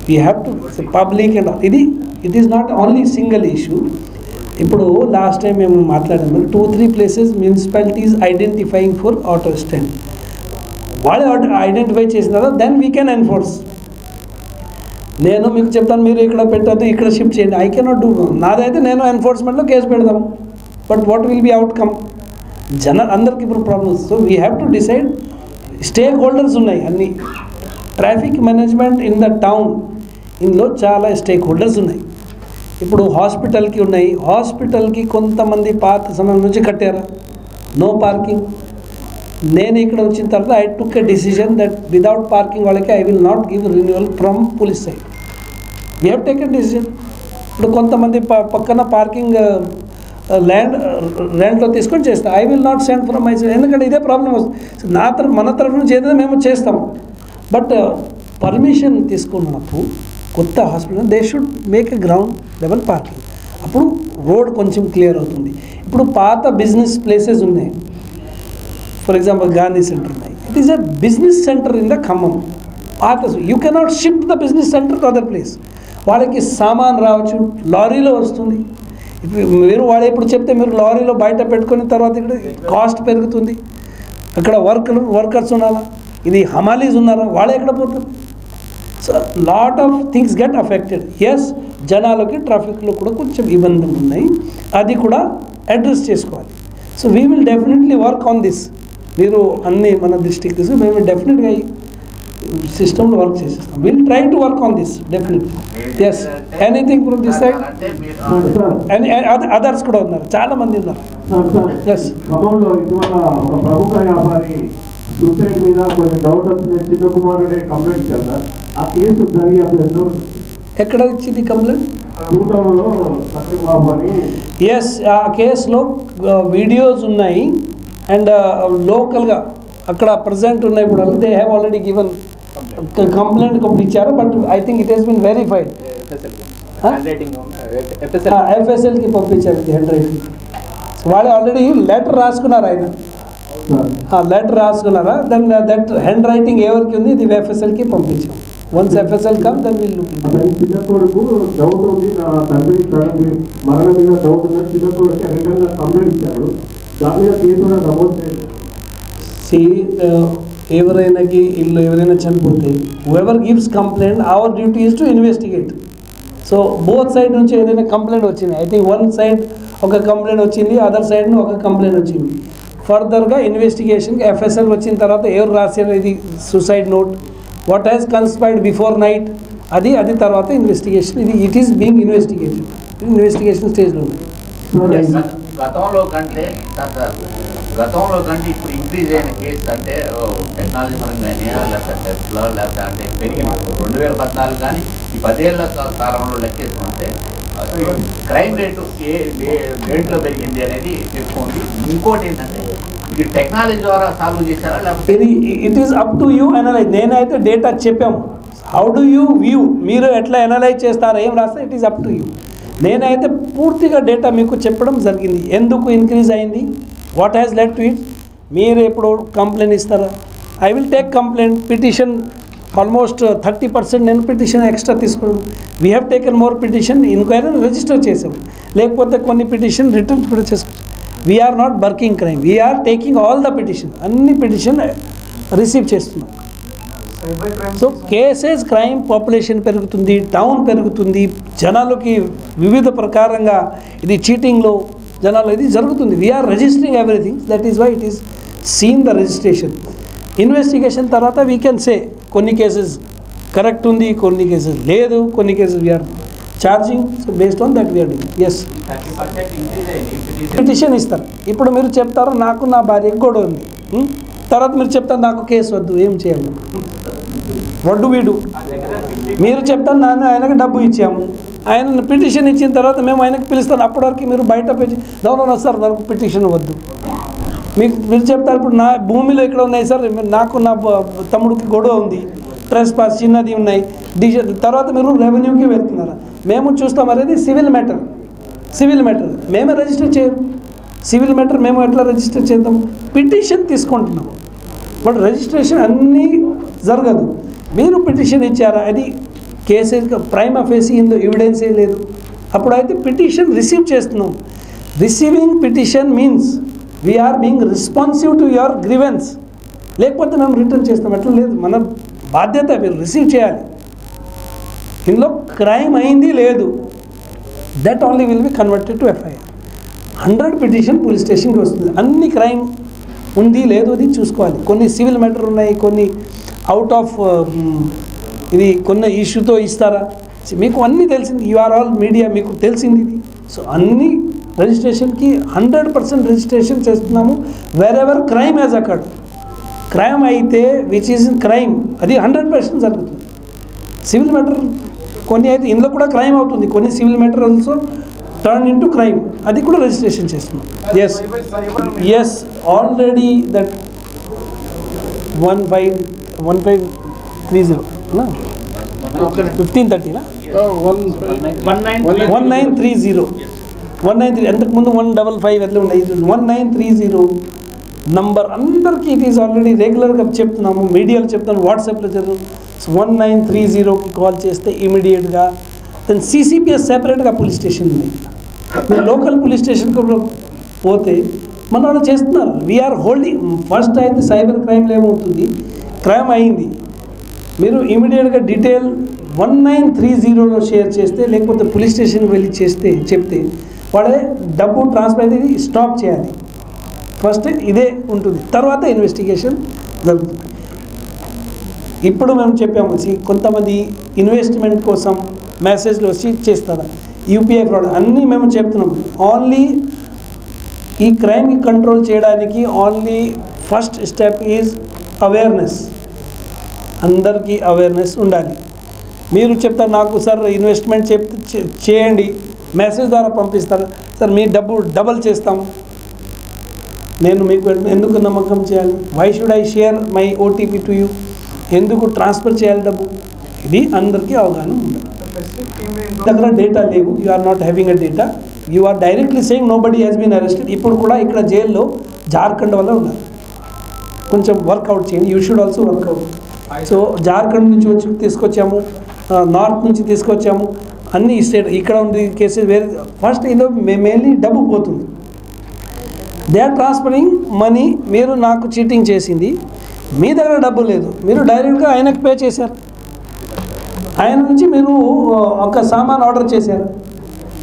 We have to public and ఇది it is not only single issue. ఇప్పుడు last time మేము మాట్లాడాము 2-3 places municipalities identifying for auto stand. వాళ్ళు identify చేసిన తర్వాత then we can enforce. నేను మీకు చెప్తాను మీరు ఇక్కడ పెట్టద్దు, ఇక్కడ షిఫ్ట్ చేయండి, ఐ కెనాట్ డూ. నాదైతే నేను ఎన్ఫోర్స్మెంట్లో కేసు పెడదాం, but what will be outcome? అందరికి ఇప్పుడు problems. So we have to decide. Stake holders ఉన్నాయి అన్ని. Traffic management in the town, ఇందులో చాలా స్టేక్ హోల్డర్స్ ఉన్నాయి. ఇప్పుడు హాస్పిటల్కి ఉన్నాయి, హాస్పిటల్కి కొంతమంది పాత సమయం నుంచి కట్టారా, నో పార్కింగ్. నేను ఇక్కడ వచ్చిన తర్వాత I took a decision that without parking వాళ్ళకి I will not give renewal from police side. We have taken decision. ఇప్పుడు కొంతమంది పక్కన పార్కింగ్ ల్యాండ్లో తీసుకొని చేస్తాం. I will not send from my side, ఎందుకంటే ఇదే ప్రాబ్లం వస్తుంది. మన తరఫు నుంచి ఏదైనా మేము చేస్తాము, బట్ పర్మిషన్ తీసుకున్నప్పుడు కొత్త hospital they should make a ground level parking, అప్పుడు రోడ్ కొంచెం క్లియర్ అవుతుంది. ఇప్పుడు పాత బిజినెస్ ప్లేసెస్ ఉన్నాయి, ఫర్ ఎగ్జాంపుల్ గాంధీ సెంటర్ ఉన్నాయి. It is a business centre in the Khammam. పాత you cannot shift the business centre to other place. వాళ్ళకి సామాన్ రావచ్చు, లారీలో వస్తుంది. మీరు వాడు ఎప్పుడు చెప్తే మీరు లారీలో బయట పెట్టుకున్న తర్వాత ఇక్కడ కాస్ట్ పెరుగుతుంది. అక్కడ వర్కర్స్ ఉన్నారా, ఇది హమాలీస్ ఉన్నారా, వాళ్ళు ఎక్కడ పోతారు? So lot of things get affected. Yes, జనాలకి ట్రాఫిక్లో కూడా కొంచెం ఇబ్బందులు ఉన్నాయి, అది కూడా అడ్రస్ చేసుకోవాలి. So we will definitely work on this. మీరు అన్నీ మన దృష్టికి తీసి మేము డెఫినెట్గా సిస్టంలో వర్క్ చేసేస్తాం. Will try to work on this definitely. Yes, anything from this side. Others కూడా ఉన్నారు, చాలా మంది ఉన్నారు. ఎస్, ఖమ్మంలో ఇటీవల ఒక ప్రముఖ వ్యాపారి సూసైడ్ మీద కొంచెం డౌట్ వస్తుంది, చిన్న కుమారుడే కంప్లైంట్ ఇచ్చారు సార్. ఆ కేసు దర్యాప్తు ఎక్కడ ఇచ్చింది కంప్లైంట్? టూటౌన్లో సత్యబాబు అని. ఎస్, ఆ కేసులో వీడియోస్ ఉన్నాయి అండ్ లోకల్గా అక్కడ ప్రజెంట్ ఉన్నాయి. ఇప్పుడు they have already given complaint పంపించారు, but I think it has been verified. FSLకి పంపించారు ఇది 100. వాళ్ళు ఆల్రెడీ లెటర్ రాసుకున్నారు ఆయన. లెటర్ రాసుకున్నారా, దాని దట్ హ్యాండ్ రైటింగ్ ఎవరికి ఉంది ఇది ఎఫ్ఎస్ఎల్కి పంపించాం. Once FSL come then will look. చిన్న కొడుకు డౌట్ ఉంది, నా తండ్రి మరణం మీద డౌట్ ఉంది, చిన్న కొడుకు రిటర్న్గా కంప్లైంట్ ఇచ్చాడు, దాని మీద కేసు కూడా నమోదు చేయాలి. ఎవరైనాకి ఇల్లు ఎవరైనా చనిపోతే whoever gives complaint our duty is to investigate. So both side నుంచి ఏదైనా కంప్లైంట్ వచ్చింది, ఐ థింక్ వన్ సైడ్ ఒక కంప్లైంట్ వచ్చింది, అదర్ సైడ్ ఒక కంప్లైంట్ వచ్చింది. ఫర్దర్గా ఇన్వెస్టిగేషన్కి ఎఫ్ఎస్ఎల్ వచ్చిన తర్వాత ఎవరు రాశారు ఇది suicide note, what has కన్స్పైర్డ్ before night, అది తర్వాత ఇన్వెస్టిగేషన్. ఇది it is being investigated, investigation స్టేజ్లో ఉంది. గతంలో కంటే ఇప్పుడు ఇంక్రీజ్ అయిన కేసు అంటే టెక్నాలజీ పరంగా లేకపోతే లేకపోతే అంటే పెరిగిన 2014 కానీ ఈ 10 ఏళ్ల కాలంలో లెక్కేసుకుంటే క్రైమ్ రేటు ఏ రేట్లో పెరిగింది అనేది చెప్పుకోండి. ఇంకోటి ఏంటంటే ఇది టెక్నాలజీ ద్వారా సాల్వ్ చేశారా లేకపోతే ఇది it is up to you analyse. నేనైతే డేటా చెప్పాము, హౌ డు యూ వ్యూ, మీరు ఎట్లా అనలైజ్ చేస్తారో ఏం రాస్తే it is up to you. నేనైతే పూర్తిగా డేటా మీకు చెప్పడం జరిగింది, ఎందుకు ఇంక్రీజ్ అయింది, what has led to it. మీరు ఎప్పుడు కంప్లైంట్ ఇస్తారా, I will take complaint. Petition almost 30% నేను పిటిషన్ ఎక్స్ట్రా తీసుకున్నాను. We have taken more petition, enquiry register చేసాం, లేకపోతే కొన్ని పిటిషన్ రిటర్న్ కూడా చేసుకుంటాం. We are not burking crime, we are taking all the petition, అన్ని పిటిషన్ రిసీవ్ చేస్తున్నాం. సో కేసెస్ క్రైమ్ పాపులేషన్ పెరుగుతుంది, టౌన్ పెరుగుతుంది, జనాలకి వివిధ ప్రకారంగా ఇది చీటింగ్లో జనాలు ఇది జరుగుతుంది. We are registering everything, that is why it is seen the registration. Investigation తర్వాత వీ కెన్ సే కొన్ని కేసెస్ కరెక్ట్ ఉంది, కొన్ని కేసెస్ లేదు, కొన్ని cases we are charging. So based on that we are doing. Yes, petition ఇస్తారు. ఇప్పుడు మీరు చెప్తారు నాకు నా భార్యకు గొడవ ఉంది, తర్వాత మీరు చెప్తారు నాకు కేసు వద్దు, ఏం చేయాలి, వడ్డు వీడు. మీరు చెప్తాను నాన్న ఆయనకు డబ్బు ఇచ్చాము, ఆయన పిటిషన్ ఇచ్చిన తర్వాత మేము ఆయనకు పిలుస్తాను, అప్పటివరకు మీరు బయట దౌర్లో సార్ నాకు పిటిషన్ వద్దు. మీరు చెప్తారు ఇప్పుడు నా భూమిలో ఇక్కడ ఉన్నాయి సార్, నాకు నా తమ్ముడికి గొడవ ఉంది, ట్రెస్ పాస్ చిన్నది ఉన్నాయి, తర్వాత మీరు రెవెన్యూకి వెళ్తున్నారా, మేము చూస్తాం అనేది సివిల్ మ్యాటర్. మేమే రిజిస్టర్ చేయరు, సివిల్ మ్యాటర్ మేము ఎట్లా రిజిస్టర్ చేద్దాం, పిటిషన్ తీసుకుంటున్నాం, బట్ రిజిస్ట్రేషన్ అన్నీ జరగదు. మీరు పిటిషన్ ఇచ్చారా, అది కేసెస్ ప్రైమా ఫేసి ఇందులో ఎవిడెన్సే లేదు, అప్పుడైతే పిటిషన్ రిసీవ్ చేస్తున్నాం. Receiving petition means we are being responsive to your grievance, లేకపోతే మేము రిటర్న్ చేస్తాం, అట్లా లేదు, మన బాధ్యత మీరు రిసీవ్ చేయాలి. ఇందులో క్రైమ్ అయింది లేదు, that only will be converted to FIR. 100 petition police స్టేషన్కి వస్తుంది, అన్ని క్రైమ్ ఉంది లేదు అది చూసుకోవాలి. కొన్ని సివిల్ మ్యాటర్ ఉన్నాయి, కొన్ని అవుట్ ఆఫ్ ఇది కొన్ని ఇష్యూతో ఇస్తారా, మీకు అన్నీ తెలిసింది, యు ఆర్ ఆల్ మీడియా, మీకు తెలిసింది ఇది. సో అన్ని రిజిస్ట్రేషన్కి 100% రిజిస్ట్రేషన్ చేస్తున్నాము. వేర్ ఎవర్ క్రైమ్ యాజ్ అక్కడ క్రైమ్ అయితే విచ్ ఈజ్ క్రైమ్ అది 100% జరుగుతుంది. సివిల్ మ్యాటర్ కొన్ని అయితే ఇందులో కూడా క్రైమ్ అవుతుంది, కొన్ని civil matter also turn into crime, అది కూడా రిజిస్ట్రేషన్ చేస్తున్నాం. ఎస్ ఆల్రెడీ దట్ 1530 1530 1930 అంతకుముందు 155 అట్లా ఉన్నాయి, 1930 నంబర్ అందరికీ ఇట్ ఈస్ ఆల్రెడీ రెగ్యులర్గా చెప్తున్నాము, మీడియాలో చెప్తున్నాము, వాట్సాప్లో చదువు. 1930కి కాల్ చేస్తే ఇమీడియట్గా దెన్ సిసిపిఎస్ సెపరేట్గా పోలీస్ స్టేషన్ ఉంది. మీరు లోకల్ పోలీస్ స్టేషన్కి పోతే మన వాళ్ళు చేస్తున్నారు. We are holding. ఫస్ట్ అయితే సైబర్ క్రైమ్లో ఏమవుతుంది, క్రైమ్ అయింది, మీరు ఇమీడియట్గా డీటెయిల్ 1930లో షేర్ చేస్తే, లేకపోతే పోలీస్ స్టేషన్కి వెళ్ళి చెప్తే వాళ్ళే డబ్బు ట్రాన్స్ఫర్ అనేది స్టాప్ చేయాలి. ఫస్ట్ ఇదే ఉంటుంది, తర్వాత ఇన్వెస్టిగేషన్ జరుగుతుంది. ఇప్పుడు మేము చెప్పాము, కొంతమంది ఇన్వెస్ట్మెంట్ కోసం మెసేజ్లు వచ్చి చేస్తారు, యూపీఐ ఫ్రాడ్ అన్నీ మేము చెప్తున్నాం. ఓన్లీ ఈ క్రైమ్ని కంట్రోల్ చేయడానికి only first step is awareness. అందరికీ అవేర్నెస్ ఉండాలి. మీరు చెప్తారు నాకు సార్ ఇన్వెస్ట్మెంట్ చేయండి, మెసేజ్ ద్వారా పంపిస్తారు, సార్ మీ డబ్బు డబల్ చేస్తాం, నేను మీకు ఎందుకు నమ్మకం చేయాలి, why should I share my OTP to you, ఎందుకు ట్రాన్స్ఫర్ చేయాలి డబ్బు, ఇది అందరికీ అవగాహన ఉండాలి. దగ్గర డేటా లేవు, you are not having a data, you are directly saying nobody has been arrested. ఇప్పుడు కూడా ఇక్కడ జైల్లో జార్ఖండ్ వల్ల ఉన్నారు, కొంచెం వర్కౌట్ చేయండి. You should also work out. So Jharkhand నుంచి వచ్చి తీసుకొచ్చాము, నార్త్ నుంచి తీసుకొచ్చాము, అన్ని స్టేట్ ఇక్కడ ఉంది కేసెస్ వేరే. ఫస్ట్ ఇందులో మెయిన్లీ డబ్బు పోతుంది. They are transferring money. మీరు నాకు చీటింగ్ చేసింది, మీ దగ్గర డబ్బు లేదు, మీరు డైరెక్ట్గా ఆయనకు పే చేశారు. ఆయన నుంచి మీరు ఒక సామాన్ ఆర్డర్ చేశారు,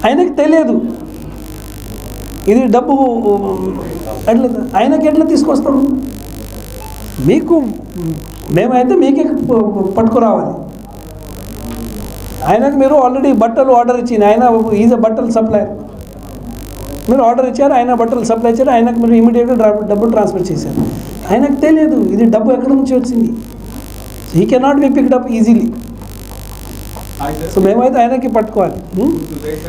ఆయనకు తెలియదు ఇది డబ్బు ఎట్లా, ఆయనకి ఎట్లా తీసుకొస్తాము? మీకు మేమైతే మీకే పట్టుకురావాలి. ఆయనకు మీరు ఆల్రెడీ బట్టలు ఆర్డర్ ఇచ్చింది, ఆయన ఈజ్ అ బట్టలు సప్లయర్. మీరు ఆర్డర్ ఇచ్చారు, ఆయన బట్టలు సప్లై ఇచ్చారు, ఆయనకు మీరు ఇమీడియట్గా డబ్బులు ట్రాన్స్ఫర్ చేశారు. ఆయనకు తెలియదు ఇది డబ్బు ఎక్కడి నుంచి వచ్చింది. He cannot be picked up easily. So మేమైతే ఆయనకి పట్టుకోవాలి.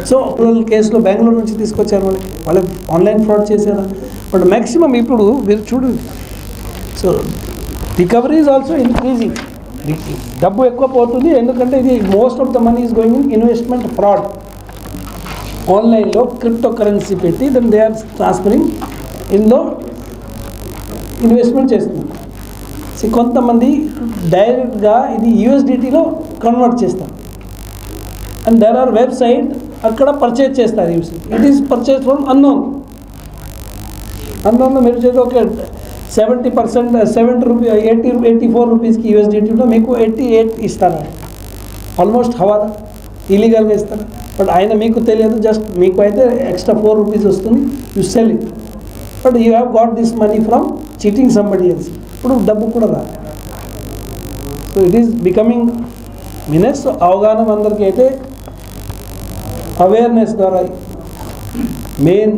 సో రూరల్ కేసులో బెంగళూరు నుంచి తీసుకొచ్చారు, వాళ్ళు ఆన్లైన్ ఫ్రాడ్ చేశారు. బట్ మ్యాక్సిమం ఇప్పుడు మీరు చూడండి, so recovery is also increasing. డబ్బు ఎక్కువ పోతుంది, ఎందుకంటే ఇది most of the money is going in investment fraud. ఆన్లైన్లో క్రిప్టో కరెన్సీ పెట్టి దెన్ దే ఆర్ ట్రాన్స్ఫరింగ్, ఇందులో ఇన్వెస్ట్మెంట్ చేస్తున్నారు. సో కొంతమంది డైరెక్ట్గా ఇది యూఎస్డిటీలో కన్వర్ట్ చేస్తారు. అండ్ దెర్ ఆర్ వెబ్సైట్ అక్కడ పర్చేజ్ చేస్తారు. It is purchase from unknown. అన్నోన్లో మీరు చేసి ఒక 70% 70 రూపీ 84 రూపీస్కి యూఎస్డిటీలో మీకు 88 ఇస్తారు. ఆల్మోస్ట్ హవాలా ఇల్లీగల్గా ఇస్తారు. బట్ ఆయన మీకు తెలియదు, జస్ట్ మీకు అయితే ఎక్స్ట్రా 4 రూపీస్ వస్తుంది, you sell it. But you have got this money from cheating somebody else. ఇప్పుడు డబ్బు కూడా రాదు. So it is becoming minus. అవగాహన అందరికీ అయితే అవేర్నెస్ ద్వారా మెయిన్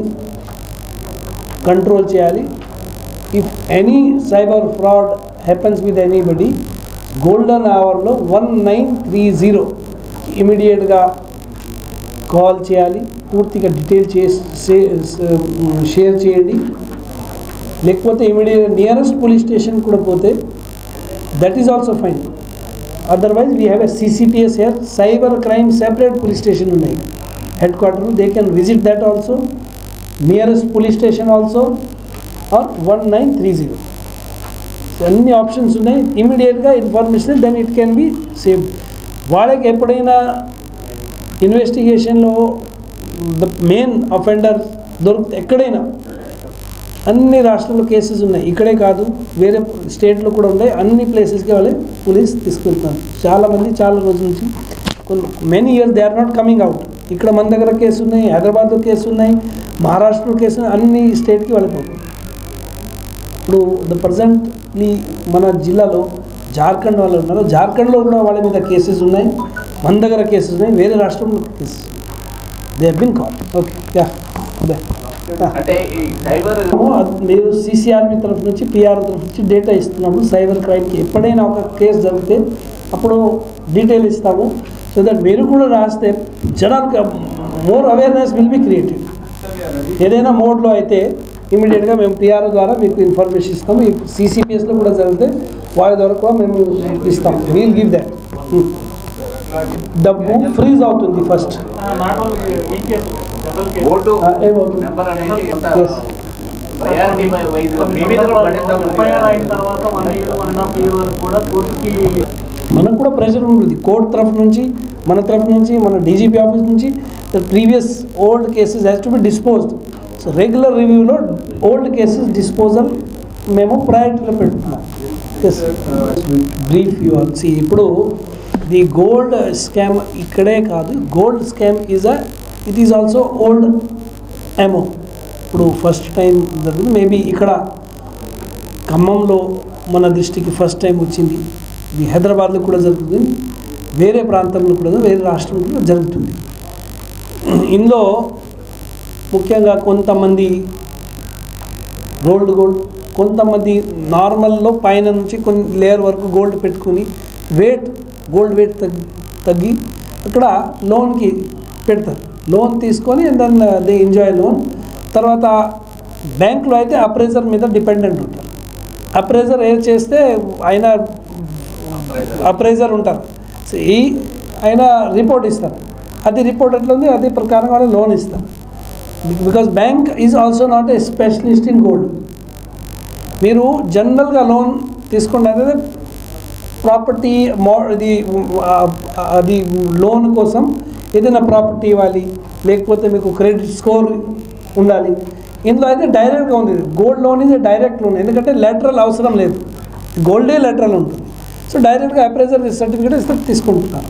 కంట్రోల్ చేయాలి. If any cyber fraud happens with anybody, golden అవర్లో 1930 ఇమీడియట్గా కాల్ చేయాలి. పూర్తిగా డీటెయిల్ షేర్ చేయండి. లేకపోతే ఇమీడియట్ నియరెస్ట్ పోలీస్ స్టేషన్ కూడా పోతే that is also fine. Otherwise we have a CCPS here, cyber crime separate police station ఉన్నాయి head quarter. They can visit that also, nearest police station also, or 1930. అన్ని options ఉన్నాయి. ఇమీడియట్గా information then it can be save. వాళ్ళకి ఎప్పుడైనా ఇన్వెస్టిగేషన్లో the main offender దొరికితే ఎక్కడైనా, అన్ని రాష్ట్రాల్లో కేసెస్ ఉన్నాయి, ఇక్కడే కాదు వేరే స్టేట్లో కూడా ఉన్నాయి. అన్ని ప్లేసెస్కి వాళ్ళే పోలీస్ తీసుకెళ్తున్నారు. చాలామంది చాలా రోజుల నుంచి many years they are not coming out. ఇక్కడ మన దగ్గర కేసు ఉన్నాయి, హైదరాబాద్లో కేసు ఉన్నాయి, మహారాష్ట్రలో కేసు ఉన్నాయి, అన్ని స్టేట్కి వెళ్ళిపోతుంది. ఇప్పుడు ప్రజెంట్లీ మన జిల్లాలో జార్ఖండ్ వాళ్ళు ఉన్నారు. జార్ఖండ్లో కూడా వాళ్ళ మీద కేసెస్ ఉన్నాయి, మన దగ్గర కేసెస్ ఉన్నాయి, వేరే రాష్ట్రంలో cases. They have been called. Okay, ya అంటే ఈ సైబర్ మీరు CCRB తరఫు నుంచి, PRO తరఫు నుంచి డేటా ఇస్తున్నాము. సైబర్ క్రైమ్కి ఎప్పుడైనా ఒక కేసు జరిగితే అప్పుడు డీటెయిల్ ఇస్తాము. సో దట్ మీరు కూడా రాస్తే జనాలకు more awareness will be created. ఏదైనా మోడ్లో అయితే ఇమీడియట్గా మేము PRO ద్వారా మీకు ఇన్ఫర్మేషన్ ఇస్తాము. ఈ CCPSలో కూడా జరిగితే వాళ్ళ ద్వారా కూడా మేము ఇస్తాం. We'll give that. డబ్బు ఫ్రీజ్ అవుతుంది ఫస్ట్. నాట్ ఓన్లీ ఈ కేసు, జనరల్ కేసు. ఓటు ఏమవుతుంది? నెంబర్ అనేది కొంత Yes. ప్రయారిటీ వైజ్గా మీ మీద కూడా పడేద్దాం. FIR అయిన తర్వాత 1 year 1.5 year వరకు కూడా కోర్టుకి మనకు కూడా ప్రెషర్ ఉంటుంది. కోర్టు తరఫు నుంచి, మన తరఫు నుంచి, మన DGP ఆఫీస్ నుంచి the previous old cases has to be disposed. So regular రివ్యూలో ఓల్డ్ కేసెస్ డిస్పోజల్ మేము ప్రయారిటీలో పెట్టుకున్నాం. Yes, brief you all. See, ఇప్పుడు ది గోల్డ్ స్కామ్ ఇక్కడే కాదు, gold scam it is also old ఎమో. ఇప్పుడు ఫస్ట్ టైం జరుగుతుంది, మేబీ ఇక్కడ ఖమ్మంలో మన దృష్టికి ఫస్ట్ టైం వచ్చింది. ఇది హైదరాబాద్లో కూడా జరుగుతుంది, వేరే ప్రాంతంలో కూడా, వేరే రాష్ట్రంలో కూడా జరుగుతుంది. ఇందులో ముఖ్యంగా కొంతమంది రోల్డ్ గోల్డ్, కొంతమంది నార్మల్లో పైన నుంచి కొన్ని లేయర్ వరకు గోల్డ్ పెట్టుకుని గోల్డ్ వెయిట్ తగ్గి అక్కడ లోన్కి పెడతారు. లోన్ తీసుకొని దెన్ దే ఎంజాయ్ లోన్. తర్వాత బ్యాంకులో అయితే అప్రైజర్ మీద డిపెండెంట్ ఉంటారు. అప్రైజర్ ఏం చేస్తే ఆయన అప్రైజర్ ఉంటారు, సో ఆయన రిపోర్ట్ ఇస్తారు. అది రిపోర్ట్ ఎట్లా ఉంది అది ప్రకారం వాళ్ళు లోన్ ఇస్తారు. Because bank is also not a specialist in gold. మీరు జనరల్గా లోన్ తీసుకోండి అనేది ప్రాపర్టీ అది లోన్ కోసం ఏదైనా ప్రాపర్టీ ఇవ్వాలి, లేకపోతే మీకు క్రెడిట్ స్కోర్ ఉండాలి. ఇందులో అయితే డైరెక్ట్గా ఉంది. గోల్డ్ లోన్ ఇది డైరెక్ట్ లోన్, ఎందుకంటే లెటరల్ అవసరం లేదు, గోల్డే లెటరల్ ఉంటుంది. సో డైరెక్ట్గా అప్రైజర్ సర్టిఫికేట్ ఇస్తే తీసుకుంటున్నారు.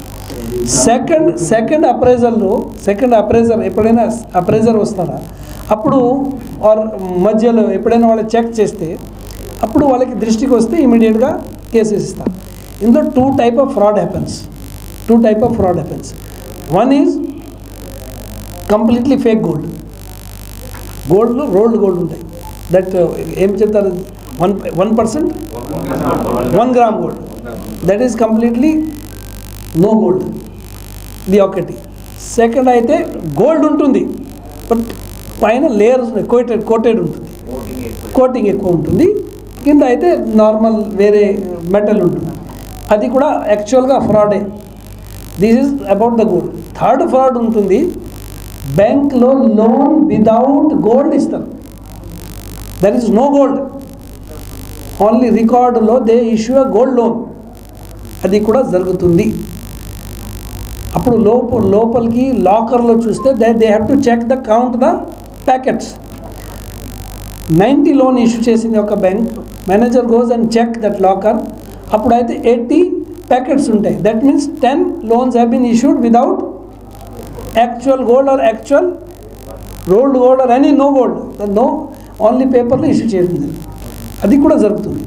సెకండ్ అప్రైజర్ ఎప్పుడైనా అప్రైజర్ వస్తారా, అప్పుడు ఆర్ మధ్యలో ఎప్పుడైనా వాళ్ళు చెక్ చేస్తే అప్పుడు వాళ్ళకి దృష్టికి వస్తే ఇమీడియట్గా కేసెస్ ఇస్తారు. ఇందులో two type of fraud happens. One is completely fake గోల్డ్లో రోల్డ్ గోల్డ్ ఉంటాయి. దట్ ఏం చెప్తారు 1% 1 gram gold, that is completely no gold. ఇది ఒకటి. సెకండ్ అయితే గోల్డ్ ఉంటుంది, బట్ పైన లేయర్స్ కోటెడ్ ఉంటుంది, కోటింగ్ ఎక్కువ ఉంటుంది. కింద అయితే నార్మల్ వేరే మెటల్ ఉంటుంది. అది కూడా యాక్చువల్గా ఫ్రాడే. This is about the gold. Third fraud ఉంటుంది, బ్యాంక్లో లోన్ విదౌట్ గోల్డ్ ఇస్తారు. There is no gold, only రికార్డులో they issue a gold loan. అది కూడా జరుగుతుంది. అప్పుడు లోపలికి లాకర్లో చూస్తే they have to check the count the packets. 90 loan issue చేసింది ఒక bank, manager goes and check that locker. అప్పుడైతే 80 ప్యాకెట్స్ ఉంటాయి. That means 10 loans have been issued without actual gold or actual rolled gold or any no gold, no only పేపర్లో issue చేసింది. అది కూడా జరుగుతుంది.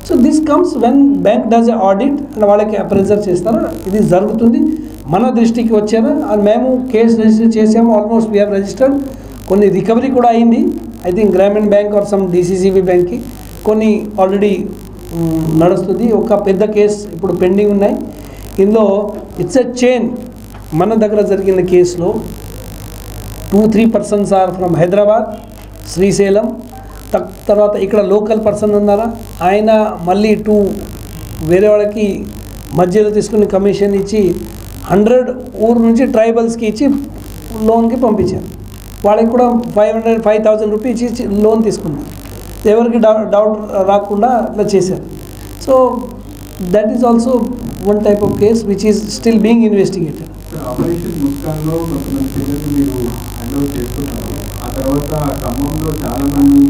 So this comes when bank does a audit and వాళ్ళకి appraiser చేస్తారు. ఇది జరుగుతుంది. మన దృష్టికి వచ్చారు అండ్ మేము కేసు రిజిస్టర్ చేసాము. Almost we have registered. కొన్ని రికవరీ కూడా అయింది. I think Grameena bank or some DCCB బ్యాంక్కి కొన్ని ఆల్రెడీ నడుస్తుంది. ఒక పెద్ద కేసు ఇప్పుడు పెండింగ్ ఉన్నాయి. ఇందులో ఇట్స్ ఎ చైన్. మన దగ్గర జరిగిన కేసులో 2-3 persons are from Hyderabad, Srisailam. తర్వాత ఇక్కడ లోకల్ పర్సన్ ఉన్నారా, ఆయన మళ్ళీ 2 వేరే వాళ్ళకి మధ్యలో తీసుకుని కమిషన్ ఇచ్చి 100 ఊరు నుంచి ట్రైబల్స్కి ఇచ్చి లోన్కి పంపించారు. వాళ్ళకి కూడా 5,000 రూపీస్ ఇచ్చి లోన్ తీసుకున్నారు. ఎవరికి డౌట్ రాకుండా అట్లా చేశారు. So that is also one type of case which is still being investigated. Operation ముస్కాన్లో కొంతమంది పిల్లలు మీరు హ్యాండ్ ఓవర్ చేస్తున్నారు. ఆ తర్వాత ఖమ్మంలో చాలామంది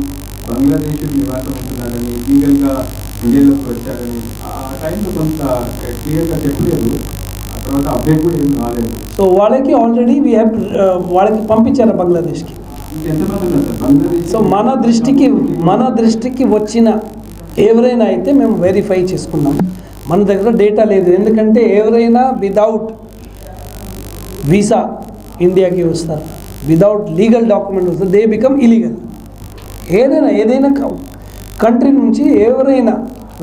బంగ్లాదేశ్ నివాసం ఉంటున్నారని, లీగల్గా ఇండియాలోకి వచ్చారని ఆ టైంలో కొంత క్లియర్గా చెప్పలేదు. ఆ తర్వాత అప్డేట్ కూడా ఏం రాలేదు. సో వాళ్ళకి ఆల్రెడీ వాళ్ళకి పంపించారు బంగ్లాదేశ్కి. ఎంతమంది ఉన్నారు సార్ బంగ్లాదేశ్? సో మన దృష్టికి వచ్చిన ఎవరైనా అయితే మేము వెరిఫై చేసుకున్నాం. మన దగ్గర డేటా లేదు, ఎందుకంటే ఎవరైనా విదౌట్ వీసా ఇండియాకి వస్తారు, విదౌట్ లీగల్ డాక్యుమెంట్ వస్తారు, దే బికమ్ ఇలీగల్. ఏదైనా కంట్రీ నుంచి ఎవరైనా,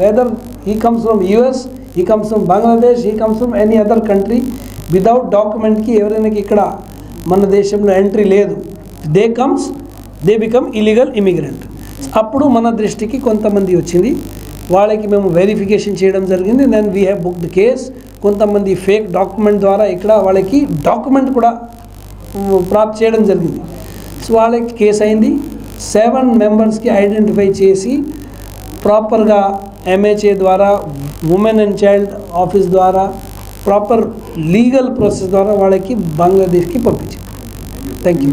whether he comes from US, he comes from Bangladesh, he comes from any other country, without డాక్యుమెంట్కి ఎవరైనా ఇక్కడ మన దేశంలో ఎంట్రీ లేదు, దే బికమ్ ఇలీగల్ ఇమిగ్రెంట్. అప్పుడు మన దృష్టికి కొంతమంది వచ్చింది, వాళ్ళకి మేము వెరిఫికేషన్ చేయడం జరిగింది. Then we have book the case. కొంతమంది ఫేక్ డాక్యుమెంట్ ద్వారా ఇక్కడ వాళ్ళకి డాక్యుమెంట్ కూడా ప్రాప్తి చేయడం జరిగింది. సో వాళ్ళకి కేసు అయింది. 7 మెంబర్స్కి ఐడెంటిఫై చేసి ప్రాపర్గా MHA ద్వారా, ఉమెన్ అండ్ చైల్డ్ ఆఫీస్ ద్వారా, ప్రాపర్ లీగల్ ప్రాసెస్ ద్వారా వాళ్ళకి బంగ్లాదేశ్కి పంపించారు. Thank you.